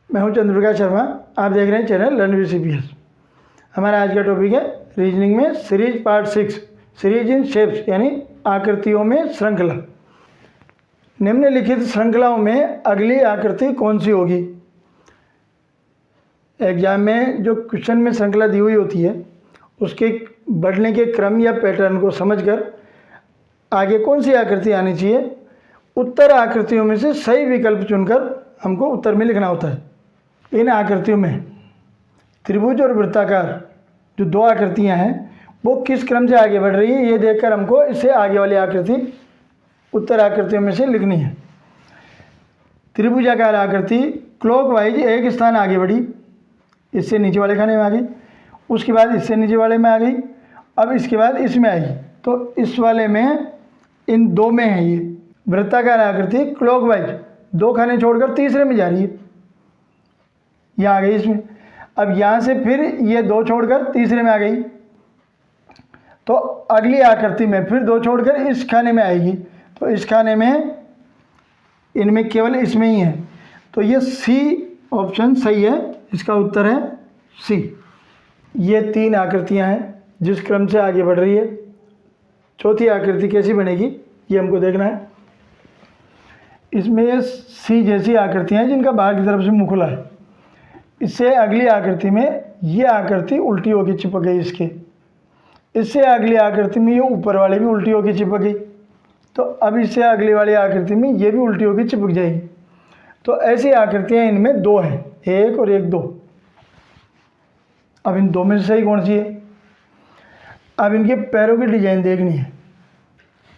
मैं हूं चंद्रप्रकाश शर्मा। आप देख रहे हैं चैनल लर्न विद CPS। हमारा आज का टॉपिक है रीजनिंग में series part 6, series in shapes यानी आकृतियों में श्रृंखला। निम्नलिखित श्रृंखलाओं में अगली आकृति कौन सी होगी? एग्जाम में जो क्वेश्चन में श्रृंखला दी हुई होती है उसके बढ़ने के क्रम या पैटर्न को समझकर आगे कौन सी आकृति आनी चाहिए, उत्तर आकृतियों में से सही विकल्प चुनकर हमको उत्तर में लिखना होता है। इन आकृतियों में त्रिभुज और वृत्ताकार जो दो आकृतियां हैं वो किस क्रम से आगे बढ़ रही है ये देखकर हमको इससे आगे वाली आकृति उत्तर आकृतियों में से लिखनी है। त्रिभुजाकार आकृति क्लॉकवाइज एक स्थान आगे बढ़ी, इससे नीचे वाले खाने में आ गई, उसके बाद इससे नीचे वाले में आ गई, अब इसके बाद इसमें आएगी, तो इस वाले में इन दो में है। ये वृत्ताकार आकृति क्लॉकवाइज दो खाने छोड़कर तीसरे में जा रही है, यहाँ आ गई इसमें। अब यहाँ से फिर ये दो छोड़कर तीसरे में आ गई, तो अगली आकृति में फिर दो छोड़कर इस खाने में आएगी, तो इस खाने में इनमें केवल इसमें ही है, तो ये सी ऑप्शन सही है। इसका उत्तर है सी। ये तीन आकृतियाँ हैं जिस क्रम से आगे बढ़ रही है। चौथी आकृति कैसी बनेगी ये हमको देखना है। इसमें ये सी जैसी आकृतियाँ हैं जिनका बाहर की तरफ से मुंह खुला है। इससे अगली आकृति में ये आकृति उल्टी होकर चिपक गई इसके, इससे अगली आकृति में ये ऊपर वाली भी उल्टी होकर चिपक गई, तो अब इससे अगली वाली आकृति में ये भी उल्टी होकर चिपक जाएगी। तो ऐसी आकृतियाँ इनमें दो हैं, एक और एक दो। अब इन दो में से सही कौन सी है? अब इनके पैरों की डिजाइन देखनी है।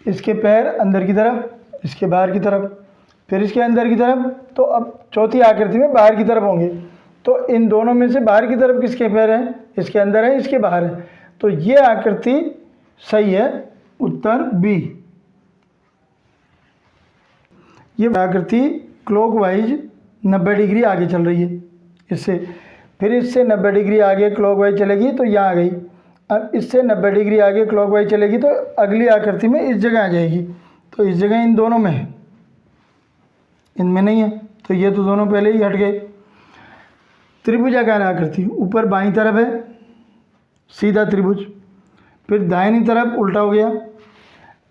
इसके पैर अंदर की तरफ, इसके बाहर की तरफ, फिर इसके अंदर की तरफ, तो अब चौथी आकृति में बाहर की तरफ होंगे। तो इन दोनों में से बाहर की तरफ किसके पैर हैं? इसके अंदर है, इसके बाहर है, तो ये आकृति सही है, उत्तर बी। ये आकृति क्लॉकवाइज 90 डिग्री आगे चल रही है इससे, फिर इससे 90 डिग्री आगे क्लॉकवाइज चलेगी तो यहाँ आ गई। अब इससे 90 डिग्री आगे क्लॉकवाइज चलेगी तो अगली आकृति में इस जगह आ जाएगी, तो इस जगह इन दोनों में है, इनमें नहीं है, तो ये तो दोनों पहले ही हट गए। त्रिभुजाकार आकृति ऊपर बाईं तरफ है सीधा त्रिभुज, फिर दाहिनी तरफ उल्टा हो गया,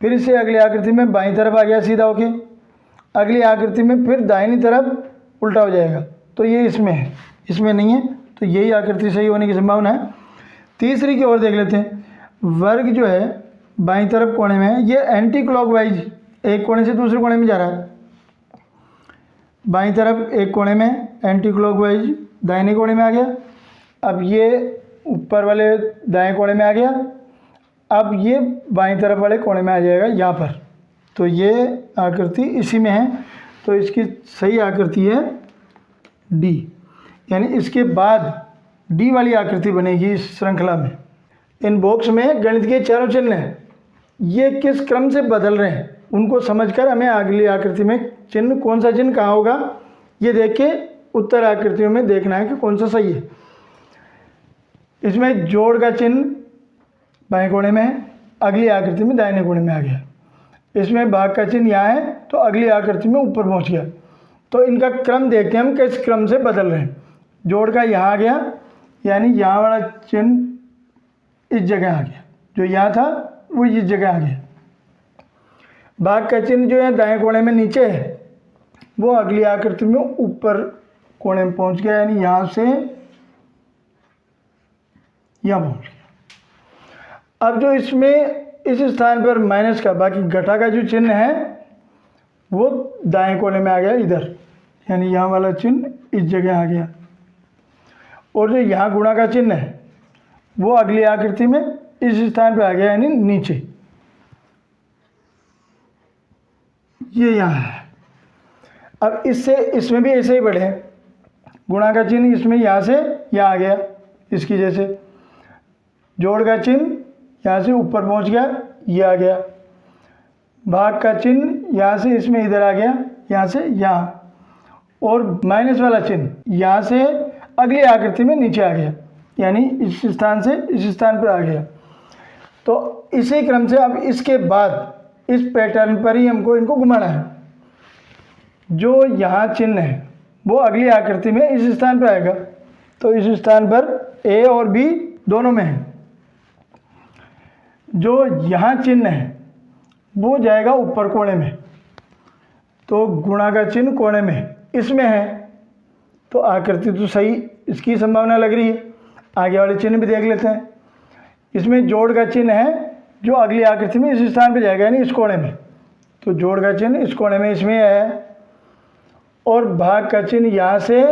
फिर इससे अगली आकृति में बाईं तरफ आ गया सीधा होके, अगली आकृति में फिर दाहिनी तरफ उल्टा हो जाएगा, तो ये इसमें है, इसमें नहीं है, तो यही आकृति सही होने की संभावना है। तीसरी की ओर देख लेते हैं। वर्ग जो है बाईं तरफ कोने में है, ये एंटी क्लॉकवाइज एक कोने से दूसरे कोने में जा रहा है। बाईं तरफ एक कोने में एंटी क्लॉकवाइज दाहिने कोने में आ गया, अब ये ऊपर वाले दाएं कोने में आ गया, अब ये बाईं तरफ वाले कोने में आ जाएगा यहाँ पर, तो ये आकृति इसी में है, तो इसकी सही आकृति है डी, यानी इसके बाद डी वाली आकृति बनेगी इस श्रृंखला में। इन बॉक्स में गणित के चारों चिन्ह हैं, ये किस क्रम से बदल रहे हैं उनको समझकर हमें अगली आकृति में चिन्ह कौन सा चिन्ह कहाँ होगा ये देख के उत्तर आकृतियों में देखना है कि कौन सा सही है। इसमें जोड़ का चिन्ह बाएं कोने में है, अगली आकृति में दाहिने कोने में आ गया। इसमें भाग का चिन्ह यहाँ है तो अगली आकृति में ऊपर पहुँच गया, तो इनका क्रम देखते हैं हम किस क्रम से बदल रहे हैं। जोड़ का यहाँ आ गया, यानी यहाँ वाला चिन्ह इस जगह आ गया, जो यहाँ था वो इस जगह आ गया। भाग का चिन्ह जो है दाएं कोने में नीचे है, वो अगली आकृति में ऊपर कोने में पहुँच गया, यानी यहाँ से यहाँ पहुँच गया। अब जो इसमें इस स्थान पर माइनस का बाकी घटा का जो चिन्ह है वो दाएं कोने में आ गया इधर, यानी यहाँ वाला चिन्ह इस जगह आ गया, और जो यहाँ गुणा का चिन्ह है वो अगली आकृति में इस स्थान पर आ गया, यानी नीचे, ये यहाँ है। अब इससे इसमें भी ऐसे ही बढ़े, गुणा का चिन्ह इसमें यहाँ से यहाँ आ गया इसकी जैसे, जोड़ का चिन्ह यहाँ से ऊपर पहुँच गया, ये आ गया, भाग का चिन्ह यहाँ से इसमें इधर आ गया, यहाँ से यहाँ, और माइनस वाला चिन्ह यहाँ से अगली आकृति में नीचे आ गया, यानी इस स्थान से इस स्थान पर आ गया। तो इसी क्रम से अब इसके बाद इस पैटर्न पर ही हमको इनको घुमाना है। जो यहाँ चिन्ह है वो अगली आकृति में इस स्थान पर आएगा। तो इस स्थान पर ए और बी दोनों में है। जो यहाँ चिन्ह है वो जाएगा ऊपर कोने में, तो गुणा का चिन्ह कोने में इसमें है, तो आकृति तो सही इसकी संभावना लग रही है। आगे वाले चिन्ह भी देख लेते हैं। इसमें जोड़ का चिन्ह है जो अगली आकृति में इस स्थान पे जाएगा, यानी इस कोने में। तो जोड़ का चिन्ह इस कोने में इसमें है, और भाग का चिन्ह यहाँ से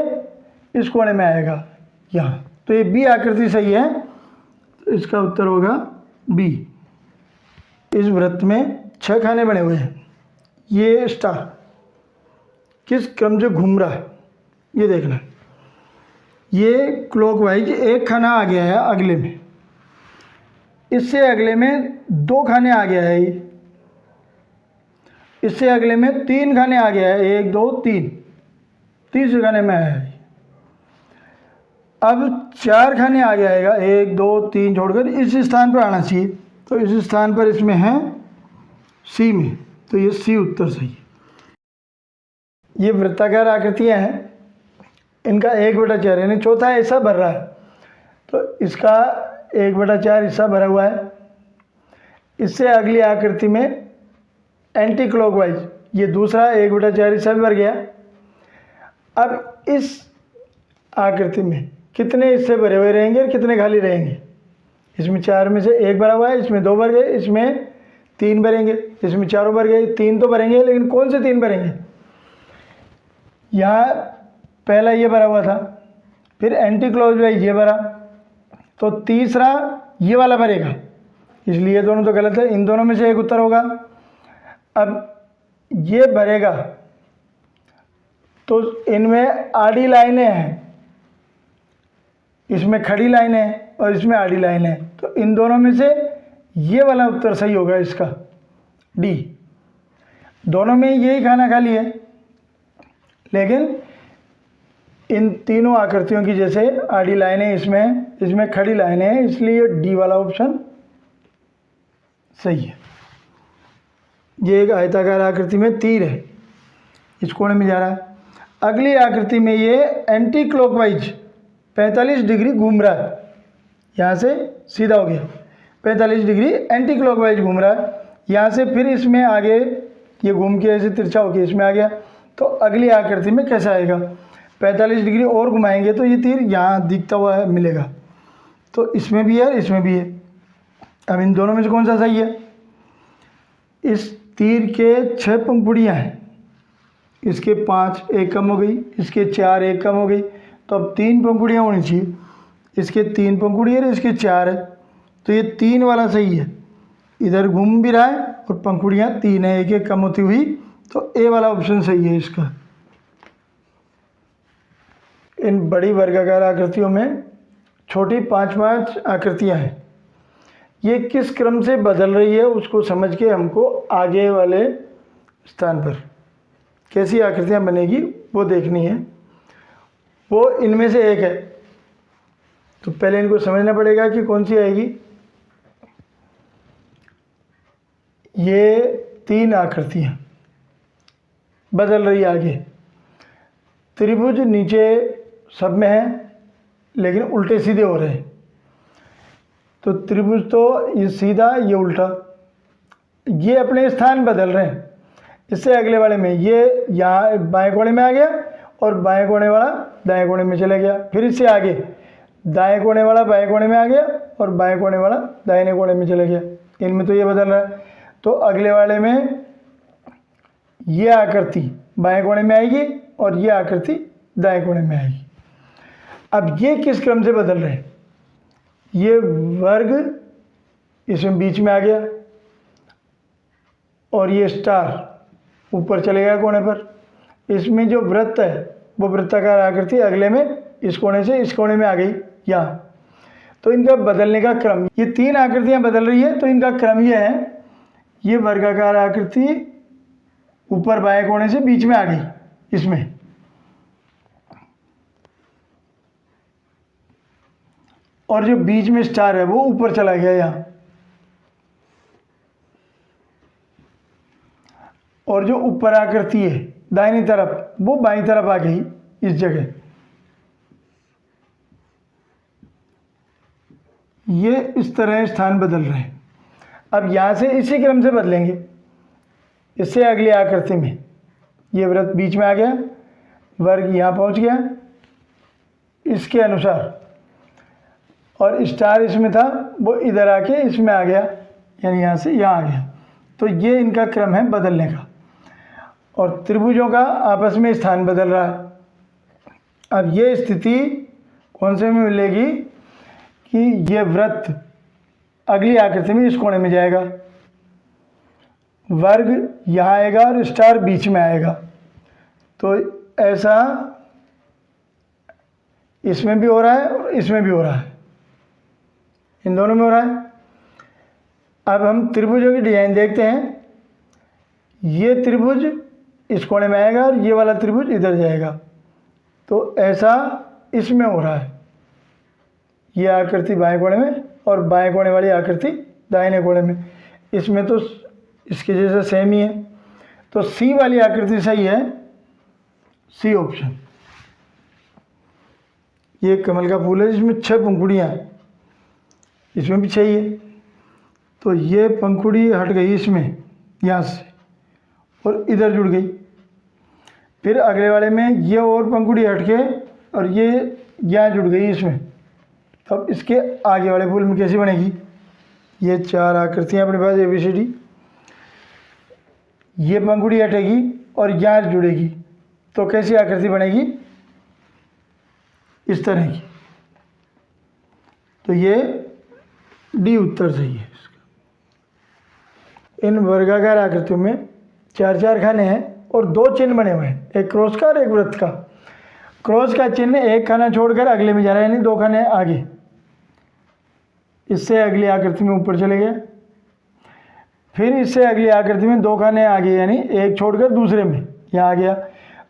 इस कोने में आएगा यहाँ। तो ये बी आकृति सही है, तो इसका उत्तर होगा बी। इस वृत्त में 6 खाने बने हुए हैं। ये स्टार किस क्रम से घूम रहा है ये देखना। ये क्लॉकवाइज एक खाना आ गया है अगले में, इससे अगले में 2 खाने आ गया है, ये इससे अगले में 3 खाने आ गया है, 1 2 3, तीसरे खाने में आया है। अब 4 खाने आ जाएगा, 1 2 3 छोड़कर इस स्थान पर आना चाहिए। तो इस स्थान पर इसमें है सी में, तो ये सी उत्तर सही है। ये वृत्ताकार आकृतियां हैं, इनका 1/4 यानी चौथा हिस्सा भर रहा है, तो इसका 1/4 हिस्सा भरा हुआ है। इससे अगली आकृति में एंटी क्लॉकवाइज ये दूसरा 1/4 हिस्सा भी भर गया। अब इस आकृति में कितने हिस्से भरे हुए रहेंगे और कितने खाली रहेंगे? इसमें 4 में से 1 भरा हुआ है, इसमें 2 भर गए, इसमें 3 भरेंगे, इसमें 4 भर गए। 3 तो भरेंगे, लेकिन कौन से 3 भरेंगे? यहाँ पहला ये भरा हुआ था, फिर एंटी क्लॉकवाइज ये भरा, तो तीसरा ये वाला भरेगा, इसलिए ये दोनों तो गलत है। इन दोनों में से एक उत्तर होगा। अब ये भरेगा तो इनमें आड़ी लाइनें हैं, इसमें खड़ी लाइनें हैं और इसमें आड़ी लाइनें हैं, तो इन दोनों में से ये वाला उत्तर सही होगा इसका, डी। दोनों में यही खाना खाली है, लेकिन इन तीनों आकृतियों की जैसे आड़ी लाइनें इसमें खड़ी लाइनें हैं, इसलिए डी वाला ऑप्शन सही है। ये एक आयताकार आकृति में तीर है, इस कोने में जा रहा है। अगली आकृति में ये एंटी क्लॉकवाइज 45 डिग्री घूम रहा है, यहाँ से सीधा हो गया, 45 डिग्री एंटी क्लॉकवाइज घूम रहा है। यहाँ से फिर इसमें आगे ये घूम के ऐसे तिरछा होकर इसमें आ गया, तो अगली आकृति में कैसा आएगा? 45 डिग्री और घुमाएंगे तो ये तीर यहाँ दिखता हुआ है मिलेगा, तो इसमें भी है, इसमें भी है। अब इन दोनों में से कौन सा सही है? इस तीर के 6 पंखुड़ियाँ हैं, इसके 5 एक कम हो गई, इसके 4 एक कम हो गई, तो अब 3 पंखुड़ियाँ होनी चाहिए। इसके 3 पंखुड़ियाँ है, इसके 4 है, तो ये 3 वाला सही है। इधर घूम भी रहा है और पंखुड़ियाँ 3 है, एक एक कम होती हुई, तो ए वाला ऑप्शन सही है इसका। इन बड़ी वर्गाकार आकृतियों में छोटी 5-5 आकृतियाँ हैं, ये किस क्रम से बदल रही है उसको समझ के हमको आगे वाले स्थान पर कैसी आकृतियाँ बनेगी वो देखनी है। वो इनमें से एक है, तो पहले इनको समझना पड़ेगा कि कौन सी आएगी। ये 3 आकृतियाँ बदल रही आगे। त्रिभुज नीचे सब में है, लेकिन उल्टे सीधे हो रहे हैं। तो त्रिभुज तो ये सीधा, ये उल्टा, ये अपने स्थान बदल रहे हैं। इससे अगले वाले में ये यहाँ बाएं कोने में आ गया और बाएं कोने वाला दाएं कोने में चला गया। फिर इससे आगे दाएं कोने वाला बाएं कोने में आ गया और बाएं कोने वाला दाहिने कोने में चला गया। इनमें तो ये बदल रहा है, तो अगले वाले में ये आकृति बाएं कोने में आएगी और ये आकृति दाएं कोने में आएगी। अब ये किस क्रम से बदल रहे हैं? ये वर्ग इसमें बीच में आ गया और ये स्टार ऊपर चले गया कोने पर। इसमें जो वृत्त है वो वृत्ताकार आकृति अगले में इस कोने से इस कोने में आ गई यहाँ। तो इनका बदलने का क्रम, ये 3 आकृतियाँ बदल रही है, तो इनका क्रम ये है, ये वर्गाकार आकृति ऊपर बाएं कोने से बीच में आ गई इसमें, और जो बीच में स्टार है वो ऊपर चला गया यहाँ, और जो ऊपर आकृति है दाहिनी तरफ वो बाईं तरफ आ गई इस जगह, ये इस तरह स्थान बदल रहे हैं। अब यहाँ से इसी क्रम से बदलेंगे, इससे अगली आकृति में ये वृत्त बीच में आ गया, वर्ग यहाँ पहुँच गया इसके अनुसार, और स्टार इसमें था वो इधर आके इसमें आ गया, यानी यहाँ से यहाँ आ गया। तो ये इनका क्रम है बदलने का, और त्रिभुजों का आपस में स्थान बदल रहा है। अब ये स्थिति कौन से में मिलेगी कि ये वृत्त अगली आकृति में इस कोने में जाएगा, वर्ग यहाँ आएगा और स्टार बीच में आएगा। तो ऐसा इसमें भी हो रहा है और इसमें भी हो रहा है, इन दोनों में हो रहा है। अब हम त्रिभुजों की डिजाइन देखते हैं। ये त्रिभुज इस कोने में आएगा और ये वाला त्रिभुज इधर जाएगा, तो ऐसा इसमें हो रहा है। ये आकृति बाएं कोने में और बाएं कोने वाली आकृति दाहिने कोने में। इसमें तो इसके जैसा सेम ही है, तो सी वाली आकृति सही है, सी ऑप्शन। ये कमल का फूल है जिसमें 6 पंखुड़ियाँ हैं, इसमें भी 6 ही है। तो ये पंखुड़ी हट गई इसमें यहाँ से और इधर जुड़ गई, फिर अगले वाले में ये और पंखुड़ी हट के और ये यहाँ जुड़ गई इसमें। तब इसके आगे वाले फूल में कैसी बनेगी? ये 4 आकृतियाँ अपने पास ABCD, ये पंखुड़ी हटेगी और यहाँ जुड़ेगी, तो कैसी आकृति बनेगी? इस तरह की। तो ये डी उत्तर सही है इसका। इन वर्गाकार आकृतियों में 4 खाने हैं और 2 चिन्ह बने हुए हैं, एक क्रॉस का और एक वृत्त का। क्रॉस का चिन्ह एक खाना छोड़कर अगले में जा रहा है, यानी 2 खाने आगे, इससे अगली आकृति में ऊपर चले गए। फिर इससे अगली आकृति में 2 खाने आगे, यानी एक छोड़कर दूसरे में यहाँ आ गया।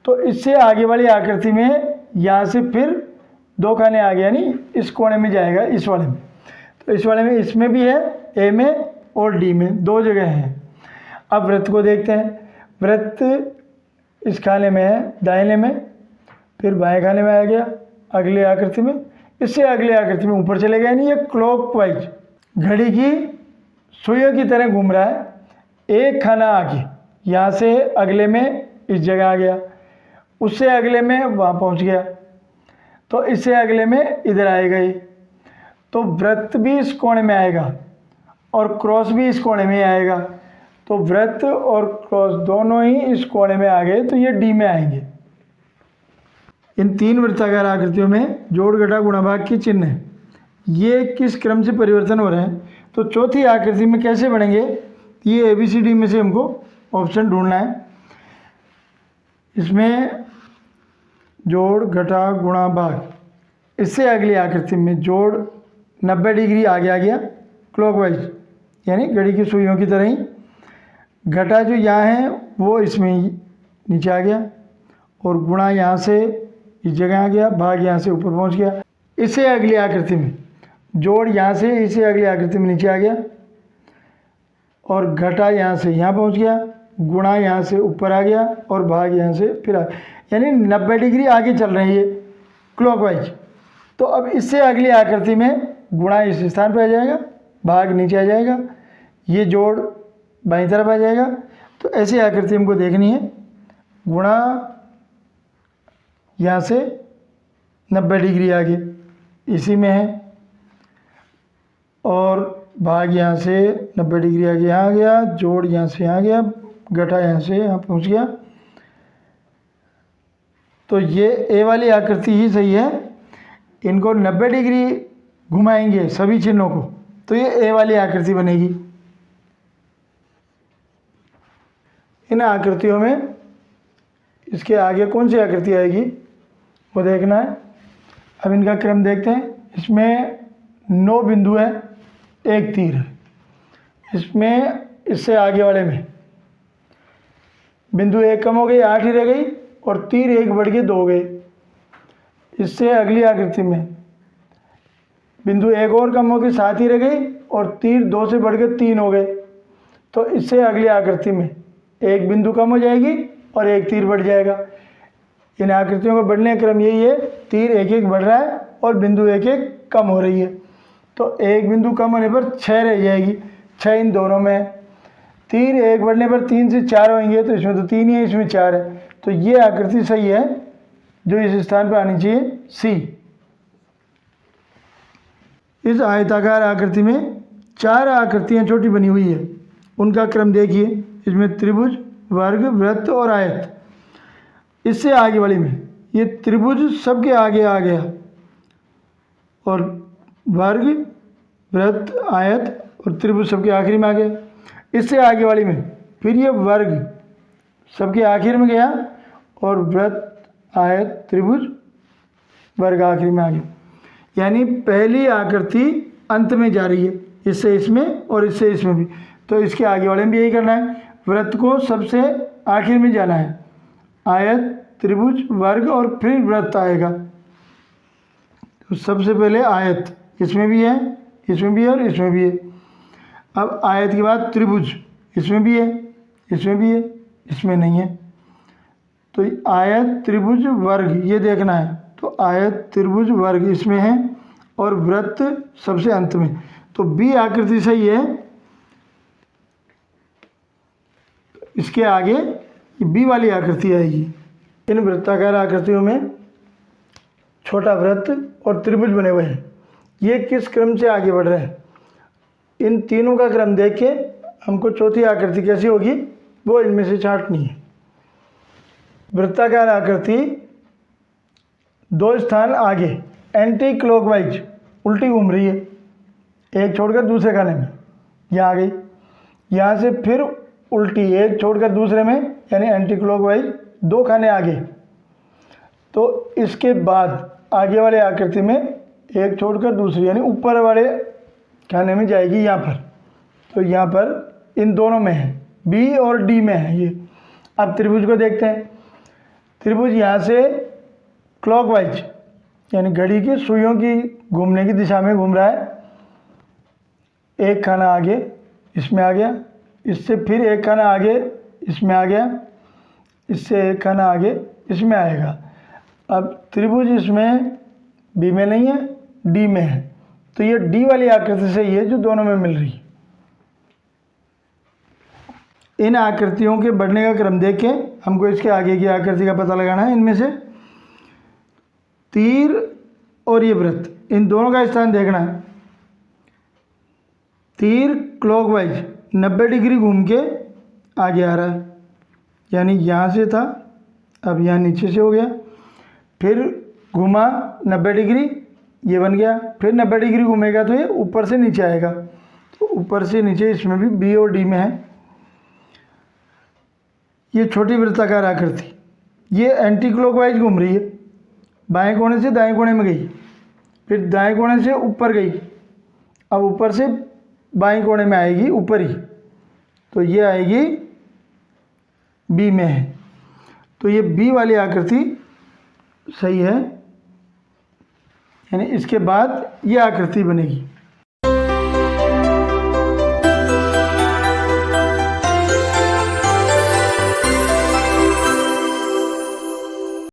तो इससे आगे वाली आकृति में यहाँ से फिर 2 खाने आगे, यानी इस कोने में जाएगा, इस वाले में। तो इस वाले में इसमें भी है, ए में और डी में, 2 जगह हैं। अब वृत्त को देखते हैं। वृत्त इस खाने में है दाहिने में, फिर बाएं खाने में आ गया अगली आकृति में, इससे अगली आकृति में ऊपर चले गए, यानी ये क्लॉकवाइज घड़ी की सुइयों की तरह घूम रहा है। एक खाना आगे, यहाँ से अगले में इस जगह आ गया, उससे अगले में वहाँ पहुँच गया, तो इससे अगले में इधर आएगा ये। तो वृत्त भी इस कोने में आएगा और क्रॉस भी इस कोने में आएगा। तो वृत्त और क्रॉस दोनों ही इस कोने में आ गए, तो ये डी में आएंगे। इन 3 वृत्ताकार आकृतियों में जोड़ घटा गुणा भाग के चिन्ह हैं, ये किस क्रम से परिवर्तन हो रहे हैं? तो चौथी आकृति में कैसे बनेंगे? ये ABCD में से हमको ऑप्शन ढूंढना है। इसमें जोड़ घटा गुणा भाग, इससे अगली आकृति में जोड़ 90 डिग्री आगे आ गया क्लॉकवाइज, यानी घड़ी की सुइयों की तरह ही। घटा जो यहाँ है वो इसमें ही नीचे आ गया, और गुणा यहाँ से इस जगह आ गया, भाग यहाँ से ऊपर पहुँच गया। इससे अगली आकृति में जोड़ यहाँ से इसे अगली आकृति में नीचे आ गया, और घटा यहाँ से यहाँ पहुँच गया, गुणा यहाँ से ऊपर आ गया, और भाग यहाँ से फिर आ, यानी 90 डिग्री आगे चल रही है क्लॉकवाइज। तो अब इससे अगली आकृति में गुणा इस स्थान पर आ जाएगा, भाग नीचे आ जाएगा, ये जोड़ बाईं तरफ आ जाएगा। तो ऐसी आकृति हमको देखनी है। गुणा यहाँ से 90 डिग्री आगे इसी में है, और भाग यहाँ से 90 डिग्री आगे यहाँ आ गया, जोड़ यहाँ से यहाँ गया, घटा यहाँ से यहाँ पहुँच गया। तो ये ए वाली आकृति ही सही है। इनको 90 डिग्री घुमाएंगे सभी चिन्हों को, तो ये ए वाली आकृति बनेगी। इन आकृतियों में इसके आगे कौन सी आकृति आएगी वो देखना है। अब इनका क्रम देखते हैं। इसमें 9 बिंदु है, 1 तीर है। इसमें इससे आगे वाले में बिंदु 1 कम हो गई, 8 ही रह गई, और तीर 1 बढ़ के 2 हो गए। इससे अगली आकृति में बिंदु 1 और कम हो गई, 7 ही रह गई, और तीर 2 से बढ़ के 3 हो गए। तो इससे अगली आकृति में 1 बिंदु कम हो जाएगी और 1 तीर बढ़ जाएगा। इन आकृतियों का बढ़ने का क्रम यही है, तीर एक एक बढ़ रहा है और बिंदु एक एक कम हो रही है। तो एक बिंदु कम होने पर 6 रह जाएगी, 6 इन दोनों में है। तीर एक बढ़ने पर 3 से 4 होंगे, तो इसमें तो 3 ही है, इसमें 4 है। तो ये आकृति सही है जो इस स्थान पर आनी चाहिए, सी। इस आयताकार आकृति में 4 आकृतियाँ छोटी बनी हुई है, उनका क्रम देखिए। इसमें त्रिभुज, वर्ग, वृत्त और आयत। इससे आगे वाली में ये त्रिभुज सबके आगे आ गया और वर्ग, वृत्त, आयत और त्रिभुज सबके आखिरी में आ गया। इससे आगे वाली में फिर ये वर्ग सबके आखिर में गया और वृत्त, आयत, त्रिभुज, वर्ग आखिरी में आ गया। यानी पहली आकृति अंत में जा रही है, इससे इसमें और इससे इसमें भी। तो इसके आगे वाले में भी यही करना है, वृत्त को सबसे आखिर में जाना है, आयत, त्रिभुज, वर्ग और फिर वृत्त आएगा। तो सबसे पहले आयत, इसमें भी है, इसमें भी है और इसमें भी है। अब आयत के बाद त्रिभुज, इसमें भी है, इसमें भी है, इसमें नहीं है। तो आयत, त्रिभुज, वर्ग ये देखना है। तो आयत, त्रिभुज, वर्ग इसमें है और वृत्त सबसे अंत में। तो बी आकृति सही है। इसके आगे बी वाली आकृति आएगी। इन वृत्ताकार आकृतियों में छोटा वृत्त और त्रिभुज बने हुए हैं। ये किस क्रम से आगे बढ़ रहे हैं, इन तीनों का क्रम देख के हमको चौथी आकृति कैसी होगी वो इनमें से छांटनी है। वृत्ताकार आकृति 2 स्थान आगे एंटी क्लॉकवाइज उल्टी घूम रही है, एक छोड़कर दूसरे खाने में, यहाँ आ गई। यहाँ से फिर उल्टी एक छोड़कर दूसरे में, यानी एंटी क्लॉकवाइज 2 खाने आगे। तो इसके बाद आगे वाले आकृति में एक छोड़कर दूसरी, यानी ऊपर वाले खाने में जाएगी यहाँ पर। तो यहाँ पर इन दोनों में है, बी और डी में है ये। अब त्रिभुज को देखते हैं। त्रिभुज यहाँ से क्लॉकवाइज यानी घड़ी की सुइयों की घूमने की दिशा में घूम रहा है। एक खाना आगे इसमें आ गया, इससे फिर एक खाना आगे इसमें आ गया, इससे एक खाना आगे इसमें आएगा। अब त्रिभुज इसमें बी में नहीं है, डी में है। तो ये डी वाली आकृति सही है जो दोनों में मिल रही है। इन आकृतियों के बढ़ने का क्रम देख के हमको इसके आगे की आकृति का पता लगाना है। इनमें से तीर और ये वृत्त, इन दोनों का स्थान देखना है। तीर क्लॉकवाइज 90 डिग्री घूम के आगे आ रहा है, यानी यहाँ से था, अब यहाँ नीचे से हो गया, फिर घुमा 90 डिग्री, ये बन गया, फिर 90 डिग्री घूमेगा तो ये ऊपर से नीचे आएगा। तो ऊपर से नीचे इसमें भी बी और डी में है। ये छोटी वृत्ताकार आकृति ये एंटी क्लॉकवाइज घूम रही है, बाएं कोने से दाएं कोने में गई, फिर दाएं कोने से ऊपर गई, अब ऊपर से बाएं कोने में आएगी ऊपर ही। तो ये आएगी बी में है। तो ये बी वाली आकृति सही है, यानी इसके बाद ये आकृति बनेगी।